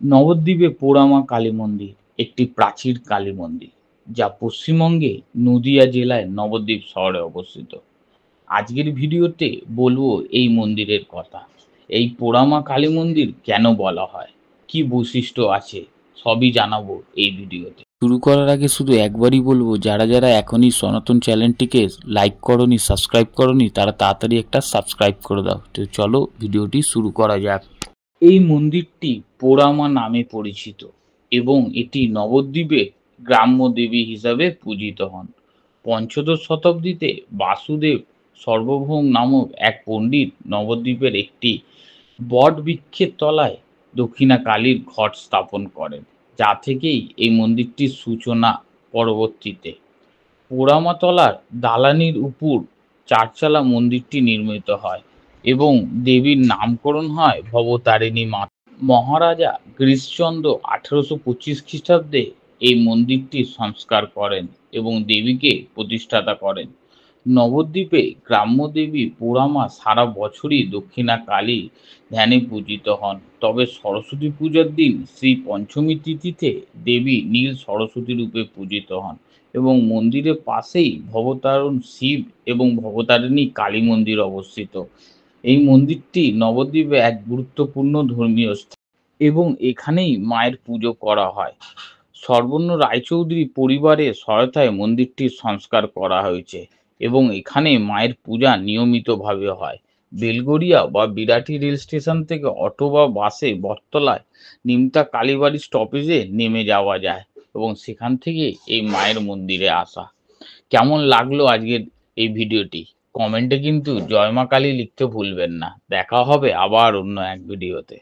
নবদ্বীপে পোড়ামা কালী মন্দির একটি প্রাচীন কালী মন্দির, যা পশ্চিমবঙ্গে নদিয়া জেলায় নবদ্বীপ শহরে অবস্থিত। আজকের ভিডিওতে বলবো এই মন্দিরের কথা। এই পোড়ামা কালী মন্দির কেন বলা হয়, কি বৈশিষ্ট্য আছে, সবই জানাবো এই ভিডিওতে। শুরু করার আগে শুধু একবারই বলবো, যারা যারা এখনই সনাতন চ্যানেলটিকে লাইক করনি, সাবস্ক্রাইব করনি, তারা তাড়াতাড়ি একটা সাবস্ক্রাইব করে দাও। তো চলো ভিডিওটি শুরু করা যাক। এই মন্দিরটি পোড়ামা নামে পরিচিত এবং এটি নবদ্বীপে গ্রাম্য দেবী হিসাবে পূজিত হন। পঞ্চদশ শতাব্দীতে বাসুদেব সর্বভৌম নামক এক পণ্ডিত নবদ্বীপের একটি বট বৃক্ষের তলায় দক্ষিণা কালীর ঘট স্থাপন করেন, যা থেকেই এই মন্দিরটির সূচনা। পরবর্তীতে পোড়ামাতলার দালানির উপর চারচালা মন্দিরটি নির্মিত হয় এবং দেবীর নামকরণ হয় ভবতারিণী মা। মহারাজা গিরিশচন্দ্র 1825 খ্রিস্টাব্দে এই মন্দিরটি সংস্কার করেন এবং দেবীকে প্রতিষ্ঠাতা করেন। নবদ্বীপে গ্রাম্য দেবী পোড়ামা সারা বছরই দক্ষিণা কালী ধ্যানে পূজিত হন, তবে সরস্বতী পূজার দিন শ্রী পঞ্চমী তিথিতে দেবী নীল সরস্বতী রূপে পূজিত হন এবং মন্দিরের পাশেই ভবতারণ শিব এবং ভবতারিণী কালী মন্দির অবস্থিত। এই মন্দিরটি নবদ্বীপে এক গুরুত্বপূর্ণ ধর্মীয় স্থান এবং এখানেই মায়ের পুজো করা হয়। সর্বর্ণ রায়চৌধুরী পরিবারের সহায়তায় মন্দিরটির সংস্কার করা হয়েছে এবং এখানে মায়ের পূজা নিয়মিতভাবে হয়। বেলগড়িয়া বা বিরাটি রেল স্টেশন থেকে অটো বা বাসে বটতলায় নিমতা কালীবাড়ি স্টপেজে নেমে যাওয়া যায় এবং সেখান থেকে এই মায়ের মন্দিরে আসা। কেমন লাগলো আজকের এই ভিডিওটি? কমেন্টে কিন্তু জয় মা কালী লিখতে ভুলবেন না। দেখা হবে আবার অন্য এক ভিডিওতে।